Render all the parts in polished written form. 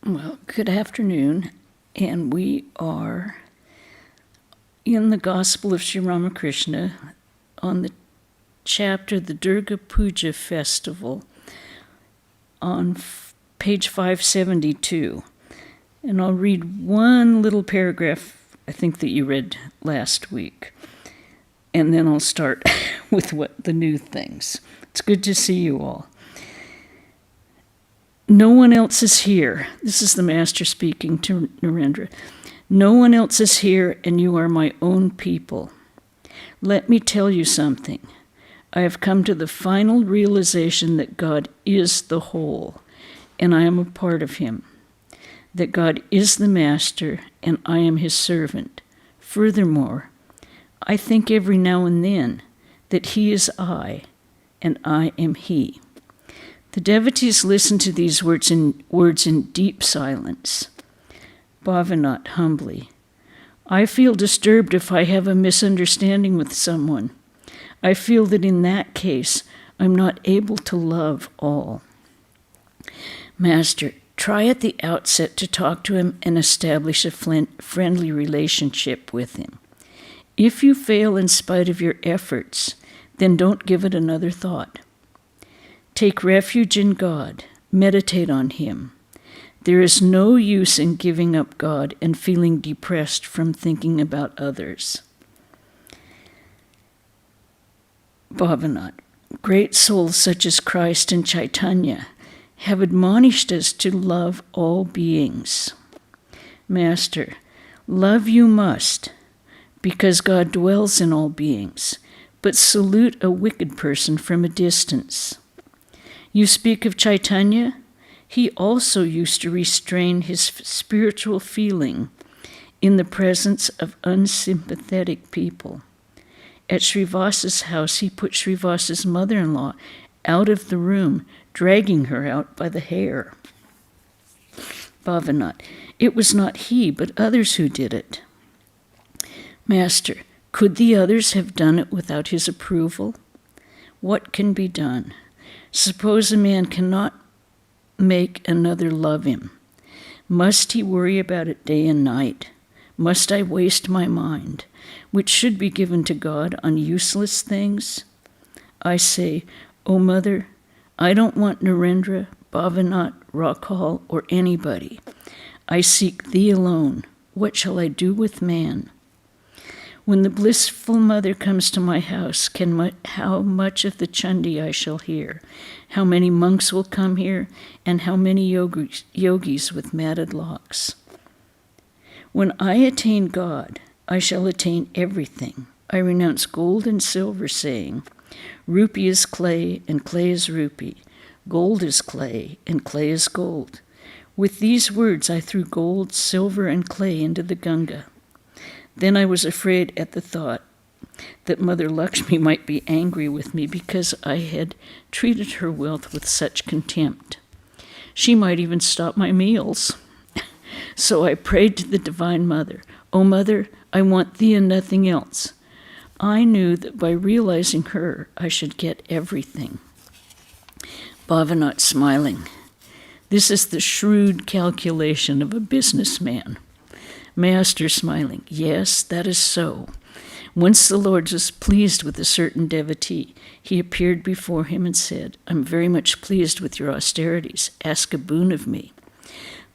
Well, good afternoon, and we are in the Gospel of Sri Ramakrishna on the chapter, the Durga Puja Festival, on page 572. And I'll read one little paragraph, I think, that you read last week, and then I'll start with the new things. It's good to see you all. No one else is here. This is the Master speaking to Narendra. No one else is here, and you are my own people. Let me tell you something. I have come to the final realization that God is the whole, and I am a part of him. That God is the Master, and I am his servant. Furthermore, I think every now and then that he is I, and I am he. The devotees listen to these words in deep silence. Bhavanat humbly. I feel disturbed if I have a misunderstanding with someone. I feel that in that case, I'm not able to love all. Master, try at the outset to talk to him and establish a friendly relationship with him. If you fail in spite of your efforts, then don't give it another thought. Take refuge in God. Meditate on him. There is no use in giving up God and feeling depressed from thinking about others. Bhavanat. Great souls such as Christ and Chaitanya have admonished us to love all beings. Master, love you must, because God dwells in all beings, but salute a wicked person from a distance. You speak of Chaitanya? He also used to restrain his spiritual feeling in the presence of unsympathetic people. At Srivasa's house, he put Srivasa's mother-in-law out of the room, dragging her out by the hair. Bhavanat. It was not he, but others who did it. Master, could the others have done it without his approval? What can be done? Suppose a man cannot make another love him. Must he worry about it day and night? Must I waste my mind, which should be given to God, on useless things? I say, O Mother, I don't want Narendra, Bhavanat, Rakhal, or anybody. I seek thee alone. What shall I do with man? When the blissful mother comes to my house, how much of the Chandi I shall hear, how many monks will come here, and how many yogis with matted locks. When I attain God, I shall attain everything. I renounce gold and silver, saying, Rupee is clay, and clay is rupee. Gold is clay, and clay is gold. With these words I threw gold, silver, and clay into the Ganga. Then I was afraid at the thought that Mother Lakshmi might be angry with me because I had treated her wealth with such contempt. She might even stop my meals. So I prayed to the Divine Mother, O Mother, I want thee and nothing else. I knew that by realizing her, I should get everything. Bhavanat smiling. This is the shrewd calculation of a businessman. Master smiling. Yes, that is so. Once the Lord was pleased with a certain devotee. He appeared before him and said, I'm very much pleased with your austerities. Ask a boon of me.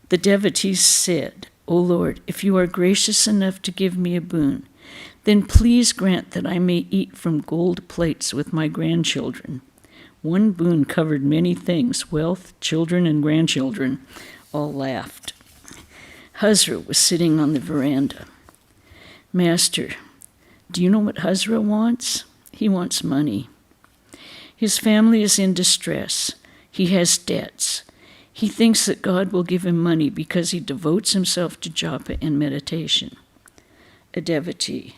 The devotee said, O Lord, if you are gracious enough to give me a boon, then please grant that I may eat from gold plates with my grandchildren. One boon covered many things, wealth, children, and grandchildren. All laughed. Hazra was sitting on the veranda. Master, do you know what Hazra wants? He wants money. His family is in distress. He has debts. He thinks that God will give him money because he devotes himself to japa and meditation. A devotee.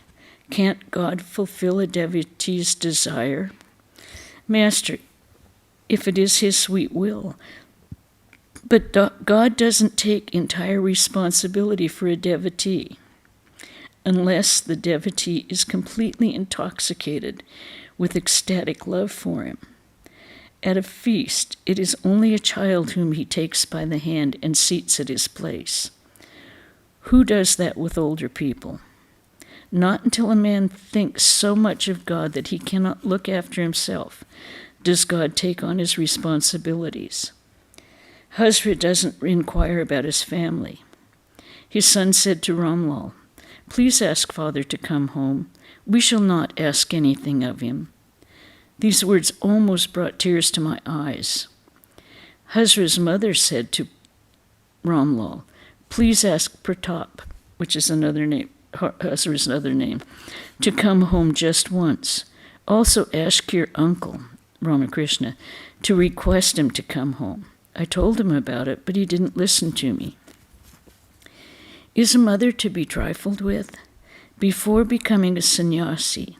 Can't God fulfill a devotee's desire? Master, if it is his sweet will. But God doesn't take entire responsibility for a devotee unless the devotee is completely intoxicated with ecstatic love for him. At a feast, it is only a child whom he takes by the hand and seats at his place. Who does that with older people? Not until a man thinks so much of God that he cannot look after himself does God take on his responsibilities. Hazrat doesn't inquire about his family. His son said to Ramlal, "Please ask Father to come home. We shall not ask anything of him." These words almost brought tears to my eyes. Hazrat's mother said to Ramlal, "Please ask Pratap," which is another name, Hazrat's other name, "to come home just once. Also ask your uncle, Ramakrishna, to request him to come home." I told him about it, but he didn't listen to me. Is a mother to be trifled with? Before becoming a sannyasi,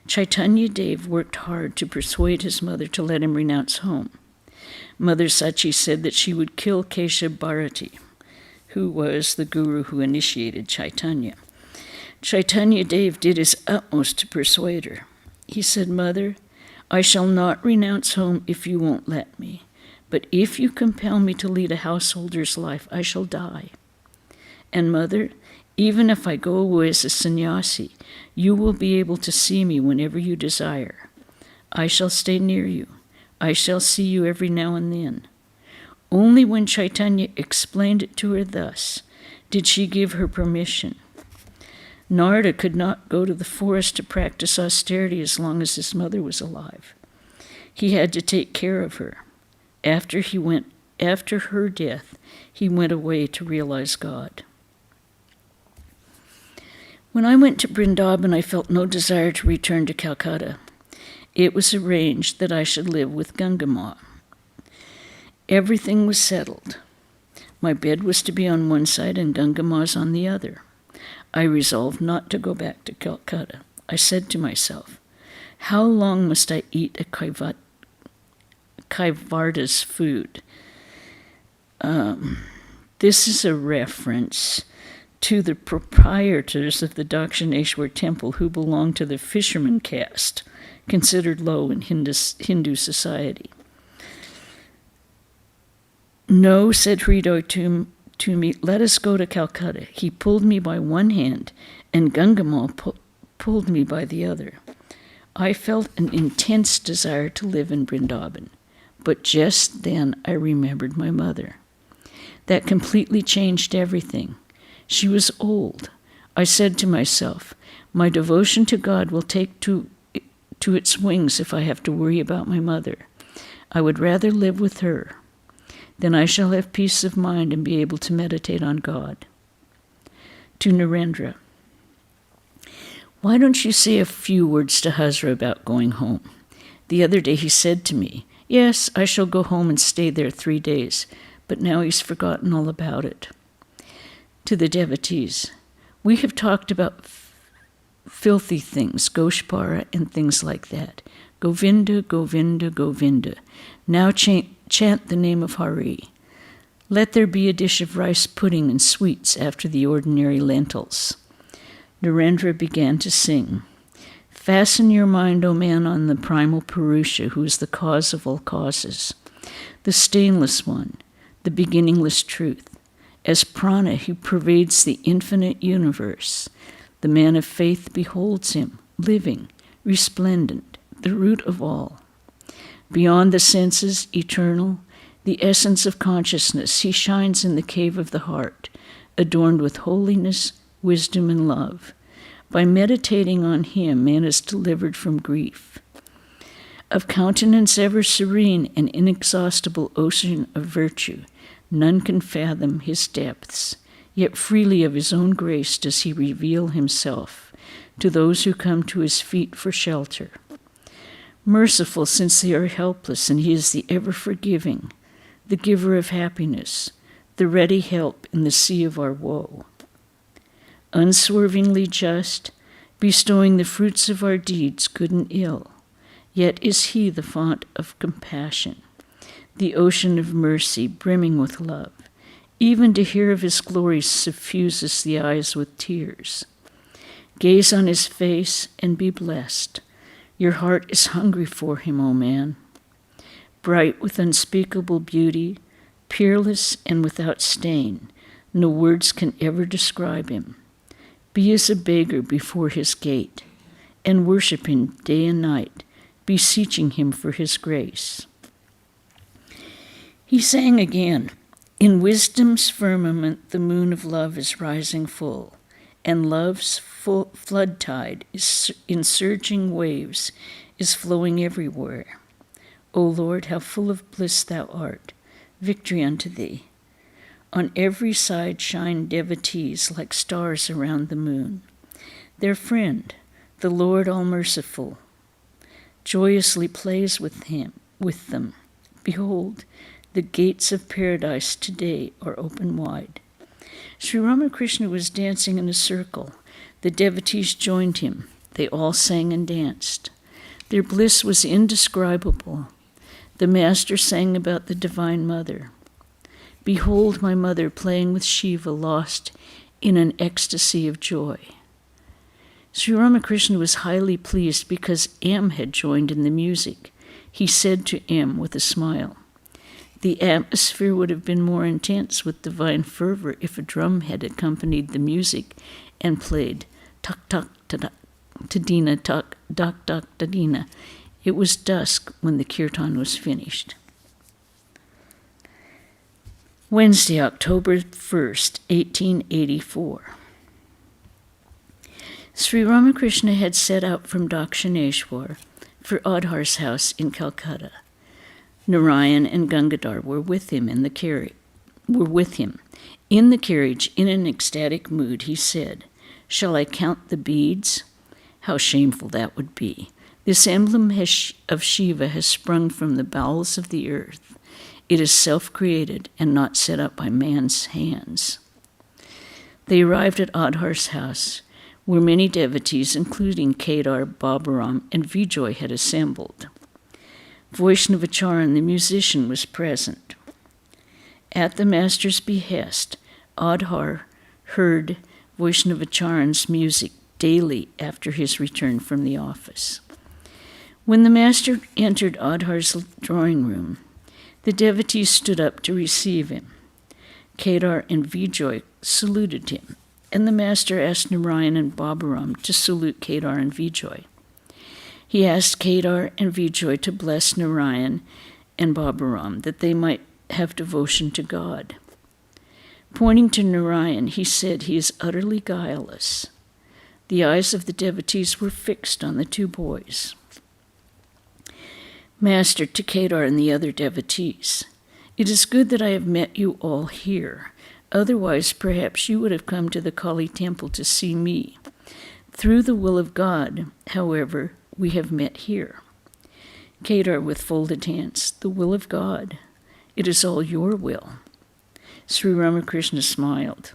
Chaitanya Dev worked hard to persuade his mother to let him renounce home. Mother Sachi said that she would kill Keshav Bharati, who was the guru who initiated Chaitanya. Chaitanya Dev did his utmost to persuade her. He said, "Mother, I shall not renounce home if you won't let me. But if you compel me to lead a householder's life, I shall die. And Mother, even if I go away as a sannyasi, you will be able to see me whenever you desire. I shall stay near you. I shall see you every now and then." Only when Chaitanya explained it to her thus did she give her permission. Narada could not go to the forest to practice austerity as long as his mother was alive. He had to take care of her. After her death, he went away to realize God. When I went to Vrindavan, I felt no desire to return to Calcutta. It was arranged that I should live with Ganga. Everything was settled. My bed was to be on one side and Gangama's on the other. I resolved not to go back to Calcutta. I said to myself, how long must I eat a Kaivarda's food? This is a reference to the proprietors of the Dakshineshwar temple who belonged to the fisherman caste, considered low in Hindu society. "No," said Hridoy to me, "let us go to Calcutta." He pulled me by one hand, and Gangamal pulled me by the other. I felt an intense desire to live in Vrindavan, but just then I remembered my mother. That completely changed everything. She was old. I said to myself, my devotion to God will take to its wings if I have to worry about my mother. I would rather live with her. Then I shall have peace of mind and be able to meditate on God. To Narendra, why don't you say a few words to Hazra about going home? The other day he said to me, yes, I shall go home and stay there 3 days, but now he's forgotten all about it. To the devotees, we have talked about filthy things, Goshpara and things like that. Govinda, Govinda, Govinda. Now chant the name of Hari. Let there be a dish of rice pudding and sweets after the ordinary lentils. Narendra began to sing. Fasten your mind, O man, on the primal Purusha, who is the cause of all causes, the stainless one, the beginningless truth. As prana, he pervades the infinite universe. The man of faith beholds him, living, resplendent, the root of all. Beyond the senses, eternal, the essence of consciousness, he shines in the cave of the heart, adorned with holiness, wisdom, and love. By meditating on him, man is delivered from grief. Of countenance ever serene, an inexhaustible ocean of virtue, none can fathom his depths, yet freely of his own grace does he reveal himself to those who come to his feet for shelter. Merciful since they are helpless, and he is the ever-forgiving, the giver of happiness, the ready help in the sea of our woe. Unswervingly just, bestowing the fruits of our deeds, good and ill, yet is he the font of compassion, the ocean of mercy brimming with love. Even to hear of his glory suffuses the eyes with tears. Gaze on his face and be blessed. Your heart is hungry for him, O man. bright with unspeakable beauty, peerless and without stain. No words can ever describe him. Be as a beggar before his gate, and worship him day and night, beseeching him for his grace. He sang again, "In wisdom's firmament the moon of love is rising full, and love's flood tide in surging waves is flowing everywhere. O Lord, how full of bliss thou art, victory unto thee. On every side shine devotees like stars around the moon. Their friend, the Lord all-merciful, joyously plays with them. Behold, the gates of paradise today are open wide." Sri Ramakrishna was dancing in a circle. The devotees joined him. They all sang and danced. Their bliss was indescribable. The Master sang about the Divine Mother. "Behold my mother playing with Shiva, lost in an ecstasy of joy." Sri Ramakrishna was highly pleased because M had joined in the music. He said to M with a smile, "The atmosphere would have been more intense with divine fervor if a drum had accompanied the music and played tuk tuk tadina tuk dak dak tadina." It was dusk when the kirtan was finished. Wednesday, October 1st, 1884. Sri Ramakrishna had set out from Dakshineshwar for Adhar's house in Calcutta. Narayan and Gangadhar were with him in the carriage. In the carriage, in an ecstatic mood, he said, "Shall I count the beads? How shameful that would be. This emblem of Shiva has sprung from the bowels of the earth. It is self-created and not set up by man's hands." They arrived at Adhar's house, where many devotees, including Kedar, Baburam, and Vijay, had assembled. Vaishnavacharan, the musician, was present. At the Master's behest, Adhar heard Vaishnavacharan's music daily after his return from the office. When the Master entered Adhar's drawing room, the devotees stood up to receive him. Kedar and Vijay saluted him, and the Master asked Narayan and Baburam to salute Kedar and Vijay. He asked Kedar and Vijay to bless Narayan and Baburam, that they might have devotion to God. Pointing to Narayan, he said he is utterly guileless. The eyes of the devotees were fixed on the two boys. Master, to Kedar and the other devotees, "It is good that I have met you all here. Otherwise, perhaps you would have come to the Kali temple to see me. Through the will of God, however, we have met here." Kedar with folded hands, "The will of God. It is all your will." Sri Ramakrishna smiled.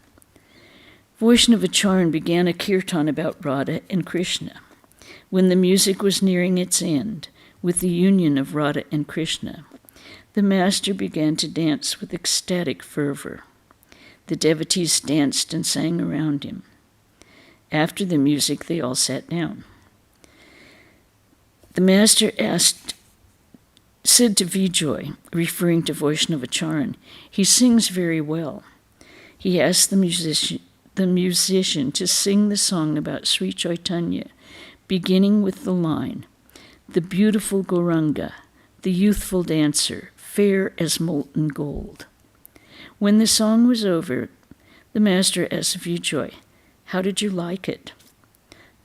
Vaishnavacharan began a kirtan about Radha and Krishna. When the music was nearing its end, with the union of Radha and Krishna, the Master began to dance with ecstatic fervor. The devotees danced and sang around him. After the music, they all sat down. The Master said to Vijay, referring to Vaishnavacharan, "He sings very well." He asked the musician to sing the song about Sri Chaitanya, beginning with the line, "The beautiful Gauranga, the youthful dancer, fair as molten gold." When the song was over, the Master asked Vijay, "How did you like it?"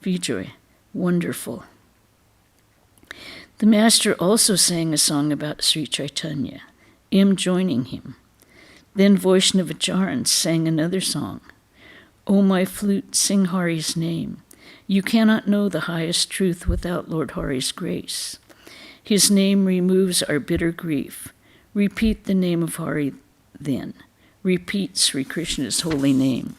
Vijay, "Wonderful." The Master also sang a song about Sri Chaitanya, joining him. Then Vaishnavacharan sang another song, "O my flute, sing Hari's name. You cannot know the highest truth without Lord Hari's grace. His name removes our bitter grief. Repeat the name of Hari then. Repeat Sri Krishna's holy name.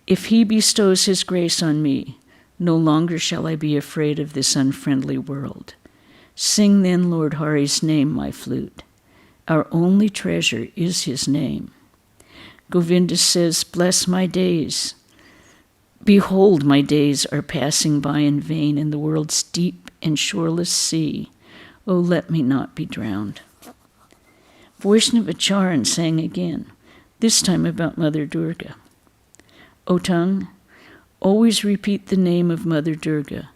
If he bestows his grace on me, no longer shall I be afraid of this unfriendly world. Sing then Lord Hari's name, my flute. Our only treasure is his name." Govinda says, "Bless my days. Behold, my days are passing by in vain in the world's deep and shoreless sea. Oh, let me not be drowned." Vaishnavacharan sang again, this time about Mother Durga. O tongue, always repeat the name of Mother Durga.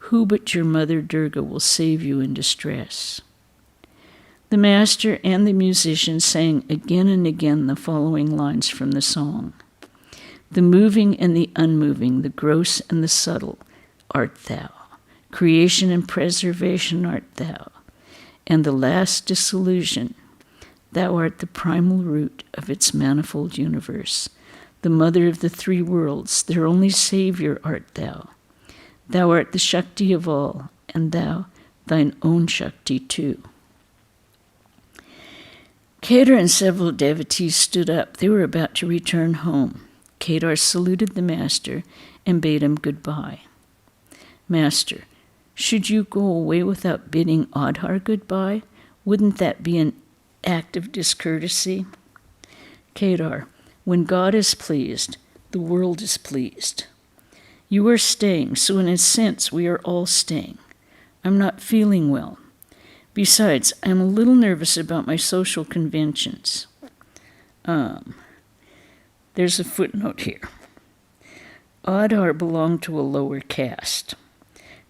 Who but your Mother Durga will save you in distress? The master and the musician sang again and again the following lines from the song. The moving and the unmoving, the gross and the subtle, art thou. Creation and preservation art thou. And the last dissolution, thou art the primal root of its manifold universe. The mother of the three worlds, their only savior art thou. Thou art the Shakti of all, and thou thine own Shakti too. Kedar and several devotees stood up. They were about to return home. Kedar saluted the master and bade him goodbye. Master, should you go away without bidding Adhar goodbye? Wouldn't that be an act of discourtesy? Kedar, when God is pleased, the world is pleased. You are staying, so in a sense we are all staying. I'm not feeling well. Besides, I'm a little nervous about my social conventions. There's a footnote here. Adhar belonged to a lower caste.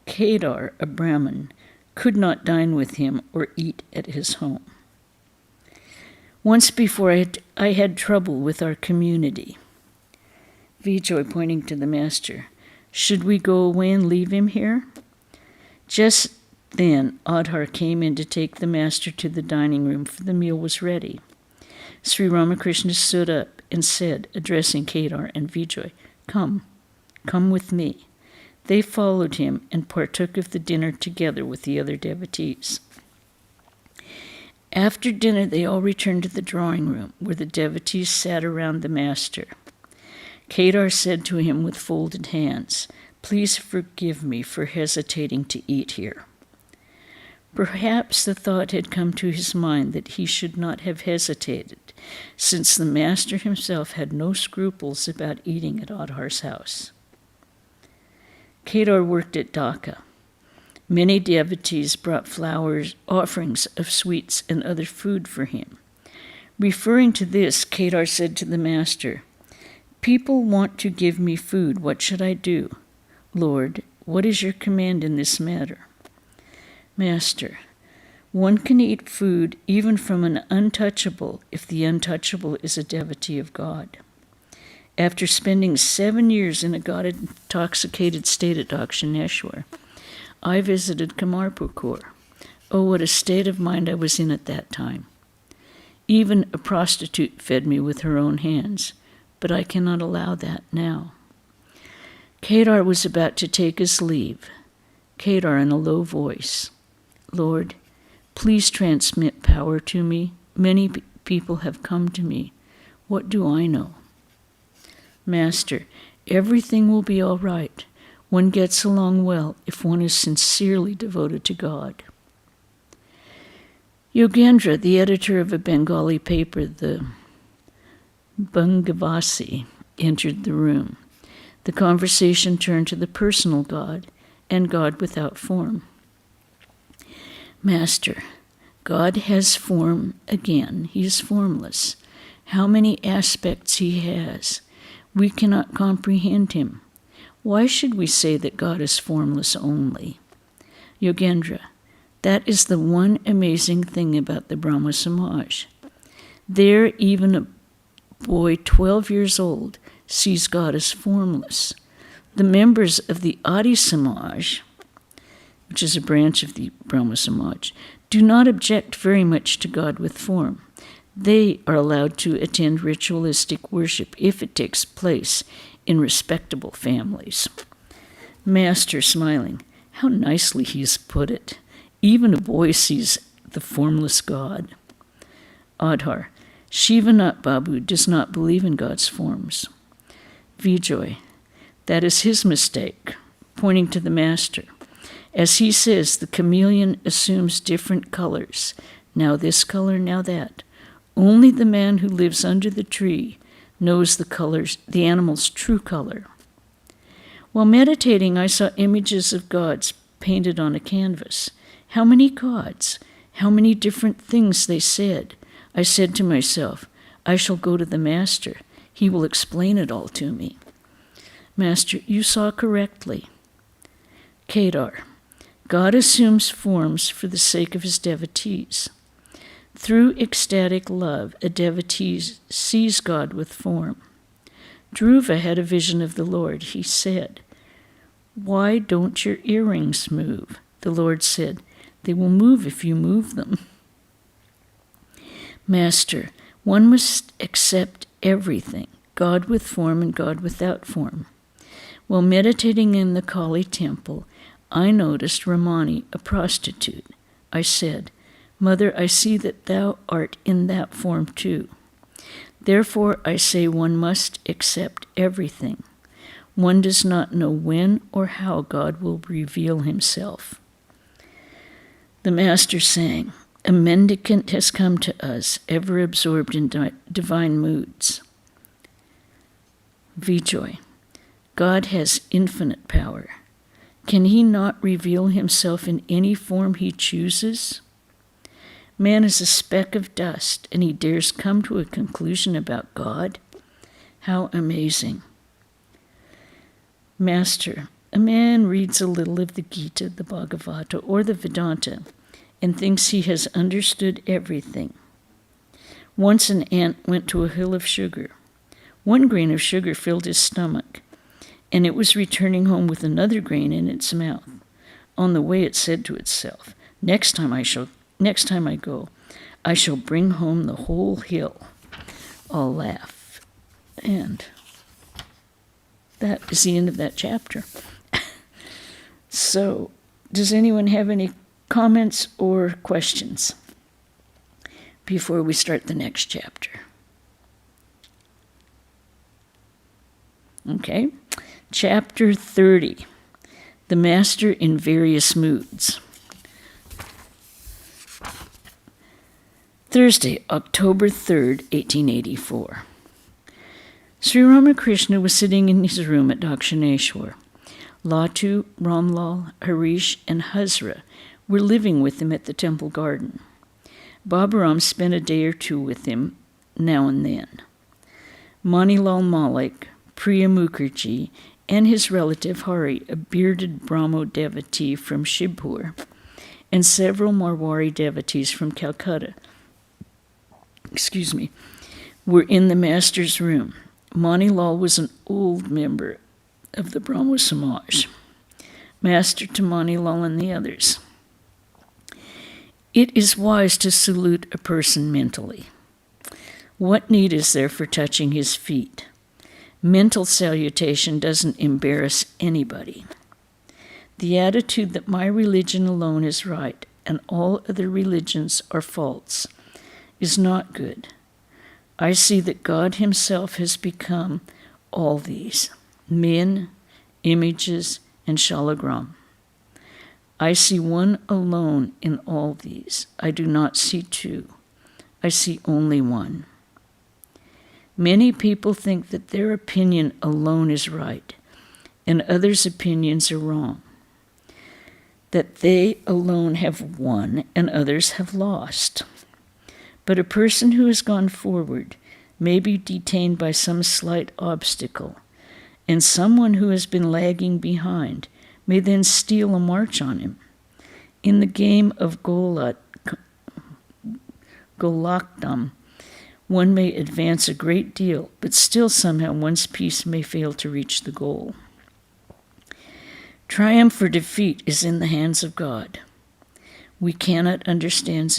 Kedar, a Brahmin, could not dine with him or eat at his home. Once before, I had trouble with our community. Vijay, pointing to the master, should we go away and leave him here? Just then, Adhar came in to take the master to the dining room, for the meal was ready. Sri Ramakrishna stood up and said, addressing Kedar and Vijay, come with me. They followed him and partook of the dinner together with the other devotees. After dinner, they all returned to the drawing room, where the devotees sat around the master. Kedar said to him with folded hands, please forgive me for hesitating to eat here. Perhaps the thought had come to his mind that he should not have hesitated, since the master himself had no scruples about eating at Adhar's house. Kedar worked at Dhaka. Many devotees brought flowers, offerings of sweets and other food for him. Referring to this, Kedar said to the master, people want to give me food. What should I do? Lord, what is your command in this matter? Master, one can eat food even from an untouchable if the untouchable is a devotee of God. After spending 7 years in a God-intoxicated state at Dakshineshwar, I visited Kamarpukur. Oh, what a state of mind I was in at that time. Even a prostitute fed me with her own hands, but I cannot allow that now. Kedar was about to take his leave. Kedar, in a low voice, Lord, please transmit power to me. Many people have come to me. What do I know? Master, everything will be all right. One gets along well if one is sincerely devoted to God. Yogendra, the editor of a Bengali paper, the Bangavasi, entered the room. The conversation turned to the personal God and God without form. Master, God has form again. He is formless. How many aspects he has. We cannot comprehend him. Why should we say that God is formless only? Yogendra, that is the one amazing thing about the Brahma Samaj. There, even a boy 12 years old sees God as formless. The members of the Adi Samaj, which is a branch of the Brahma Samaj, do not object very much to God with form. They are allowed to attend ritualistic worship if it takes place in respectable families. Master, smiling, how nicely he has put it. Even a boy sees the formless God. Adhar, Shivanath Babu does not believe in God's forms. Vijay, that is his mistake, pointing to the master. As he says, the chameleon assumes different colors, now this color, now that. Only the man who lives under the tree knows the animal's true color. While meditating, I saw images of gods painted on a canvas. How many gods? How many different things they said? I said to myself, I shall go to the Master. He will explain it all to me. Master, you saw correctly. Kedar, God assumes forms for the sake of his devotees. Through ecstatic love, a devotee sees God with form. Dhruva had a vision of the Lord. He said, "Why don't your earrings move?" The Lord said, "They will move if you move them." Master, one must accept everything, God with form and God without form. While meditating in the Kali temple, I noticed Ramani, a prostitute. I said, "Mother, I see that thou art in that form too. Therefore, I say one must accept everything. One does not know when or how God will reveal himself." The Master sang, "A mendicant has come to us, ever absorbed in divine moods." Vijay, God has infinite power. Can he not reveal himself in any form he chooses? Man is a speck of dust, and he dares come to a conclusion about God? How amazing. Master, a man reads a little of the Gita, the Bhagavata, or the Vedanta, and thinks he has understood everything. Once an ant went to a hill of sugar. One grain of sugar filled his stomach, and it was returning home with another grain in its mouth. On the way it said to itself, Next time I go, I shall bring home the whole hill." I'll laugh. And that is the end of that chapter. So, does anyone have any comments or questions before we start the next chapter? Okay. Chapter 30, The Master in Various Moods. Thursday, October 3rd, 1884. Sri Ramakrishna was sitting in his room at Dakshineshwar. Latu, Ramlal, Harish, and Hazra were living with him at the temple garden. Baburam spent a day or two with him now and then. Manilal Malik, Priya Mukherjee, and his relative Hari, a bearded Brahmo devotee from Shibpur, and several Marwari devotees from Calcutta, were in the Master's room. Manilal was an old member of the Brahmo Samaj. Master to Manilal and the others. It is wise to salute a person mentally. What need is there for touching his feet? Mental salutation doesn't embarrass anybody. The attitude that my religion alone is right and all other religions are false is not good. I see that God himself has become all these, men, images, and shalagram. I see one alone in all these. I do not see two. I see only one. Many people think that their opinion alone is right, and others' opinions are wrong. That they alone have won and others have lost. But a person who has gone forward may be detained by some slight obstacle, and someone who has been lagging behind may then steal a march on him. In the game of Golakdam, one may advance a great deal, but still somehow one's piece may fail to reach the goal. Triumph or defeat is in the hands of God. We cannot understand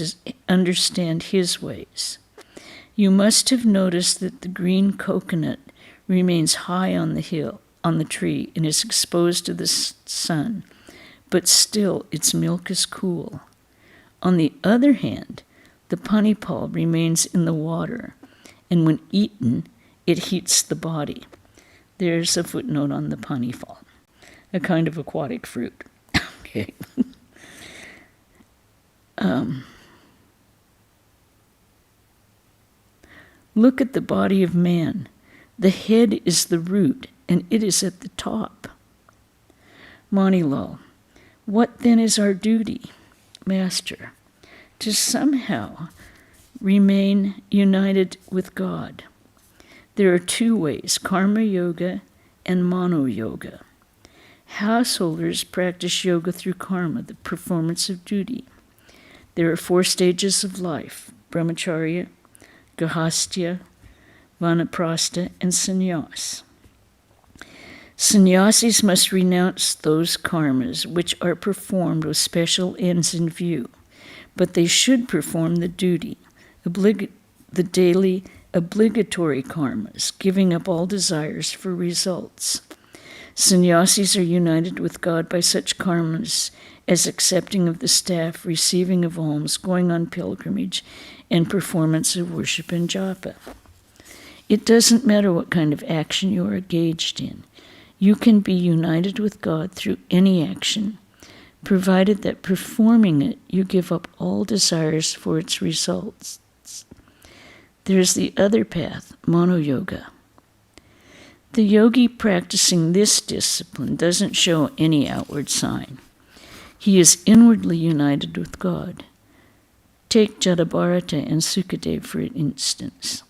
his ways. You must have noticed that the green coconut remains high on the tree, and is exposed to the sun, but still its milk is cool. On the other hand, the panipal remains in the water, and when eaten, it heats the body. There's a footnote on the panipal, a kind of aquatic fruit. Okay. Look at the body of man. The head is the root, and it is at the top. Manilal, what then is our duty? Master, to somehow remain united with God. There are two ways, karma yoga and mano yoga. Householders practice yoga through karma, the performance of duty. There are 4 stages of life, brahmacharya, gahastya, vanaprastha, and sannyas. Sannyasis must renounce those karmas which are performed with special ends in view, but they should perform the duty, the daily obligatory karmas, giving up all desires for results. Sannyasis are united with God by such karmas as accepting of the staff, receiving of alms, going on pilgrimage, and performance of worship and japa. It doesn't matter what kind of action you are engaged in. You can be united with God through any action, provided that performing it, you give up all desires for its results. There's the other path, mano yoga. The yogi practicing this discipline doesn't show any outward sign. He is inwardly united with God. Take Jadabharata and Sukadev for instance.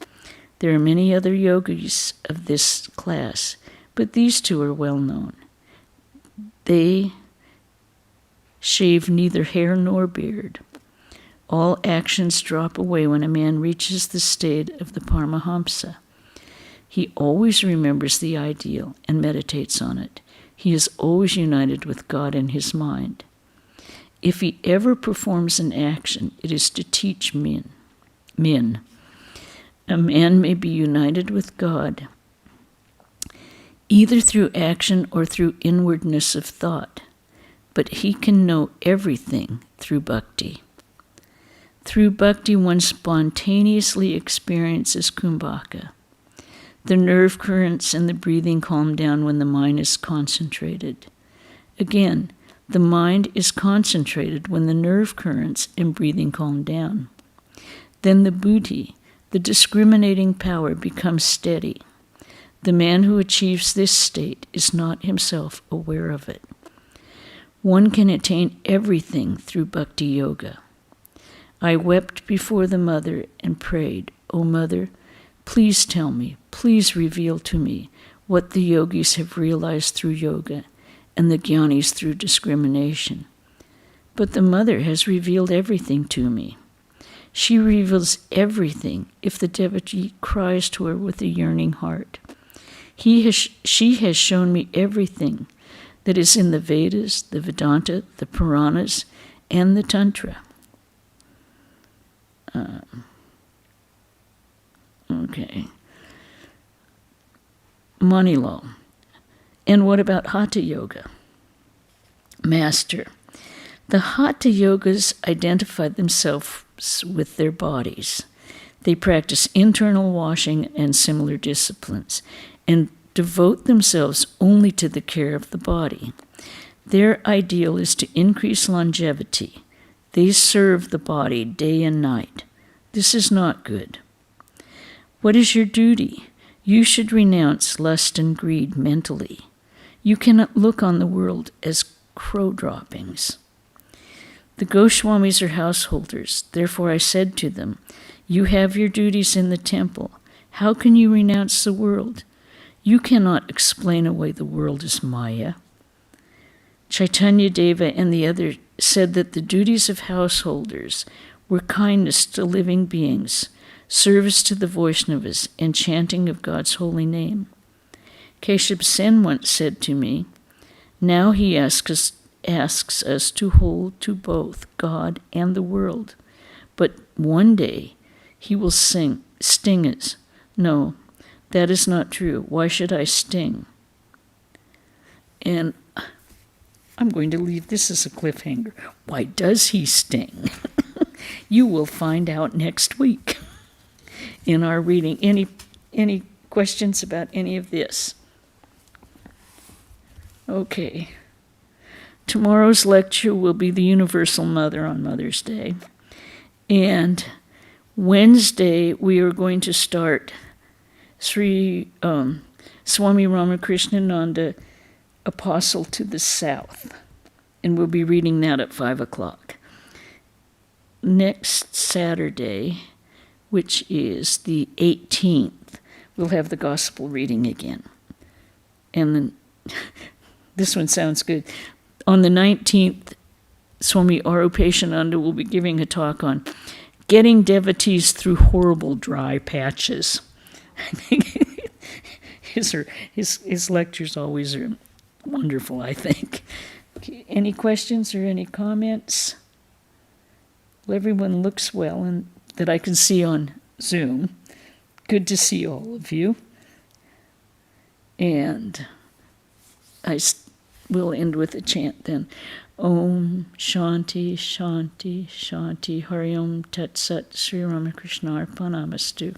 There are many other yogis of this class, but these two are well known. They shave neither hair nor beard. All actions drop away when a man reaches the state of the Paramahamsa. He always remembers the ideal and meditates on it. He is always united with God in his mind. If he ever performs an action, it is to teach men. A man may be united with God either through action or through inwardness of thought, but he can know everything through bhakti. Through bhakti, one spontaneously experiences kumbhaka. The nerve currents and the breathing calm down when the mind is concentrated. Again, the mind is concentrated when the nerve currents and breathing calm down. Then the buddhi, the discriminating power, becomes steady. The man who achieves this state is not himself aware of it. One can attain everything through bhakti yoga. I wept before the mother and prayed, "O mother, please tell me, please reveal to me what the yogis have realized through yoga and the jnanis through discrimination." But the mother has revealed everything to me. She reveals everything if the devotee cries to her with a yearning heart. She has shown me everything that is in the Vedas, the Vedanta, the Puranas, and the Tantra. Manilal. And what about Hatha Yoga? Master. The Hatha Yogas identify themselves with their bodies. They practice internal washing and similar disciplines, and devote themselves only to the care of the body. Their ideal is to increase longevity. They serve the body day and night. This is not good. What is your duty? You should renounce lust and greed mentally. You cannot look on the world as crow droppings. The Goswamis are householders. Therefore I said to them, "You have your duties in the temple. How can you renounce the world? You cannot explain away the world as Maya." Chaitanya Deva and the others said that the duties of householders were kindness to living beings, service to the Vaishnavas, and chanting of God's holy name. Keshav Sen once said to me, "Now he asks us to hold to both God and the world, but one day he will sting us. No, that is not true. Why should I sting?" And I'm going to leave this as a cliffhanger. Why does he sting? You will find out next week in our reading. Any questions about any of this? Okay. Tomorrow's lecture will be the Universal Mother on Mother's Day. And Wednesday we are going to start Swami Ramakrishna Nanda, Apostle to the South. And we'll be reading that at 5 o'clock. Next Saturday, which is the 18th, we'll have the gospel reading again. And then, this one sounds good. On the 19th, Swami Arupeshananda will be giving a talk on getting devotees through horrible dry patches. I think his lectures always are wonderful, I think. Okay, any questions or any comments? Well, everyone looks well, and that I can see on Zoom. Good to see all of you. And I will end with a chant then. Om Shanti Shanti Shanti Hari Om Tat Sat Sri Ramakrishna Arpanamastu.